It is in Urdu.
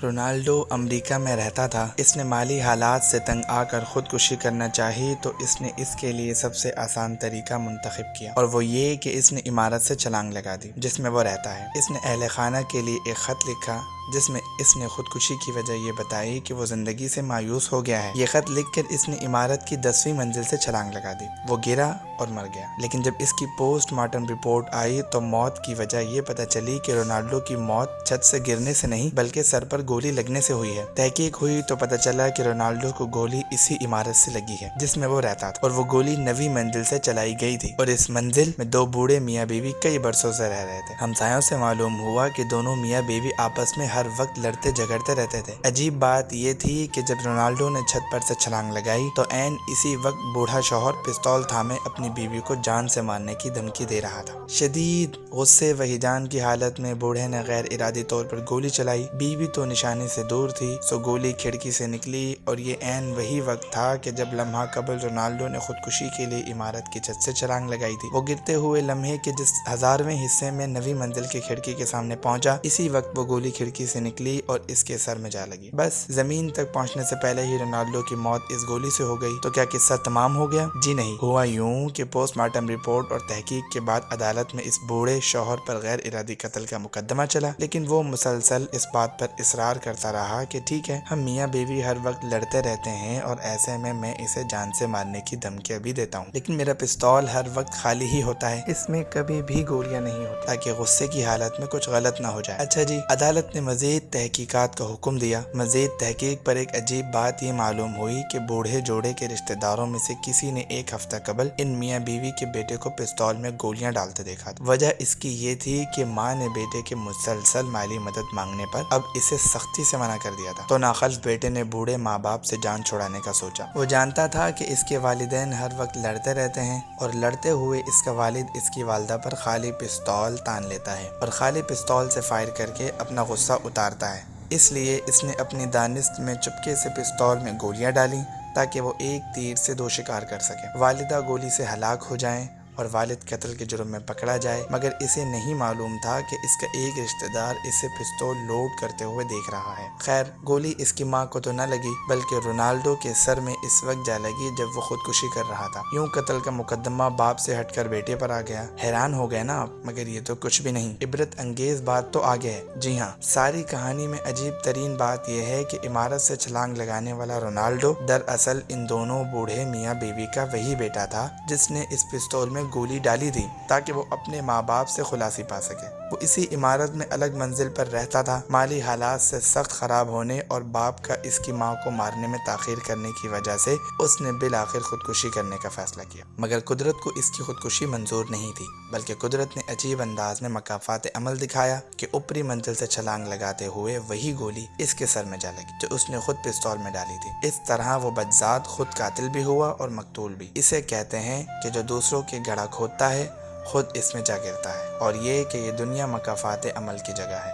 رونالڈو امریکہ میں رہتا تھا۔ اس نے مالی حالات سے تنگ آ کر خودکشی کرنا چاہی تو اس نے اس کے لیے سب سے آسان طریقہ منتخب کیا، اور وہ یہ کہ اس نے عمارت سے چھلانگ لگا دی جس میں وہ رہتا ہے۔ اس نے اہل خانہ کے لیے ایک خط لکھا جس میں اس نے خودکشی کی وجہ یہ بتائی کہ وہ زندگی سے مایوس ہو گیا ہے۔ یہ خط لکھ کر اس نے عمارت کی 10ویں منزل سے چھلانگ لگا دی۔ وہ گرا اور مر گیا، لیکن جب اس کی پوسٹ مارٹم رپورٹ آئی تو موت کی وجہ یہ پتہ چلی کہ رونالڈو کی موت چھت سے گرنے سے نہیں بلکہ سر پر گولی لگنے سے ہوئی ہے۔ تحقیق ہوئی تو پتہ چلا کہ رونالڈو کو گولی اسی عمارت سے لگی ہے جس میں وہ رہتا تھا، اور وہ گولی 9ویں منزل سے چلائی گئی تھی، اور اس منزل میں 2 بوڑھے میاں بیوی کئی برسوں سے رہ رہے تھے۔ ہمسایوں سے معلوم ہوا کہ دونوں میاں بیوی آپس میں ہر وقت لڑتے جھگڑتے رہتے تھے۔ عجیب بات یہ تھی کہ جب رونالڈو نے چھت پر سے چھلانگ لگائی تو عین اسی وقت بوڑھا شوہر پستول تھامے اپنی بیوی کو جان سے مارنے کی دھمکی دے رہا تھا۔ شدید غصے و ہیجان کی حالت میں بوڑھے نے غیر ارادی طور پر گولی چلائی۔ بیوی تو نشانے سے دور تھی، سو گولی کھڑکی سے نکلی، اور یہ عین وہی وقت تھا کہ جب لمحہ قبل رونالڈو نے خودکشی کے لیے عمارت کی چھت سے چھلانگ لگائی تھی۔ وہ گرتے ہوئے لمحے کے جس 1000ویں حصے میں 9ویں منزل کی کھڑکی کے سامنے پہنچا، اسی وقت وہ گولی کھڑکی سے نکلی اور اس کے سر میں جا لگی۔ بس زمین تک پہنچنے سے پہلے ہی رونالڈو کی موت اس گولی سے ہو گئی۔ تو کیا قصہ تمام ہو گیا؟ جی نہیں، ہوا یوں کہ پوسٹ مارٹم رپورٹ اور تحقیق کے بعد عدالت میں اس بوڑھے شوہر پر غیر ارادی قتل کا مقدمہ چلا، لیکن وہ مسلسل اس بات پر اصرار کرتا رہا کہ ٹھیک ہے، ہم میاں بیوی ہر وقت لڑتے رہتے ہیں اور ایسے میں اسے جان سے مارنے کی دھمکیاں بھی دیتا ہوں، لیکن میرا پستول ہر وقت خالی ہی ہوتا ہے، اس میں کبھی بھی گولیاں نہیں ہوتی، تاکہ غصے کی حالت میں کچھ غلط نہ ہو جائے۔ اچھا جی، عدالت نے مزید تحقیقات کا حکم دیا۔ مزید تحقیق پر ایک عجیب بات یہ معلوم ہوئی کہ بوڑھے جوڑے کے رشتہ داروں میں سے کسی نے ایک ہفتہ قبل ان میاں بیوی کے بیٹے کو پستول میں گولیاں ڈالتے دیکھا تھا۔ وجہ اس کی یہ تھی کہ ماں نے بیٹے کے مسلسل مالی مدد مانگنے پر اب اسے سختی سے منع کر دیا تھا، تو ناخلف بیٹے نے بوڑھے ماں باپ سے جان چھڑانے کا سوچا۔ وہ جانتا تھا کہ اس کے والدین ہر وقت لڑتے رہتے ہیں، اور لڑتے ہوئے اس کا والد اس کی والدہ پر خالی پستول تان لیتا ہے اور خالی پستول سے فائر کر کے اپنا غصہ اتارتا ہے۔ اس لیے اس نے اپنی دانست میں چپکے سے پستول میں گولیاں ڈالیں تاکہ وہ ایک تیر سے 2 شکار کر سکے۔ والدہ گولی سے ہلاک ہو جائیں اور والد قتل کے جرم میں پکڑا جائے، مگر اسے نہیں معلوم تھا کہ اس کا ایک رشتہ دار اسے پستول لوڈ کرتے ہوئے دیکھ رہا ہے۔ خیر، گولی اس کی ماں کو تو نہ لگی بلکہ رونالڈو کے سر میں اس وقت جا لگی جب وہ خودکشی کر رہا تھا۔ یوں قتل کا مقدمہ باپ سے ہٹ کر بیٹے پر آ گیا۔ حیران ہو گئے نا آپ؟ مگر یہ تو کچھ بھی نہیں، عبرت انگیز بات تو آگے ہے۔ جی ہاں، ساری کہانی میں عجیب ترین بات یہ ہے کہ عمارت سے چھلانگ لگانے والا رونالڈو دراصل ان دونوں بوڑھے میاں بیوی کا وہی بیٹا تھا جس نے اس پستول میں گولی ڈالی تھی تاکہ وہ اپنے ماں باپ سے خلاصی پا سکے۔ وہ اسی عمارت میں الگ منزل پر رہتا تھا۔ مالی حالات سے سخت خراب ہونے اور باپ کا اس کی ماں کو مارنے میں تاخیر کرنے کی وجہ سے اس نے بالآخر خودکشی کرنے کا فیصلہ کیا، مگر قدرت کو اس کی خودکشی منظور نہیں تھی، بلکہ قدرت نے عجیب انداز میں مکافات عمل دکھایا کہ اوپری منزل سے چھلانگ لگاتے ہوئے وہی گولی اس کے سر میں جا لگی جو اس نے خود پستول میں ڈالی تھی۔ اس طرح وہ بذات خود قاتل بھی ہوا اور مقتول بھی۔ اسے کہتے ہیں کہ جو دوسروں کے گڑھا کھودتا ہے خود اس میں جا گرتا ہے، اور یہ کہ یہ دنیا مکافات عمل کی جگہ ہے۔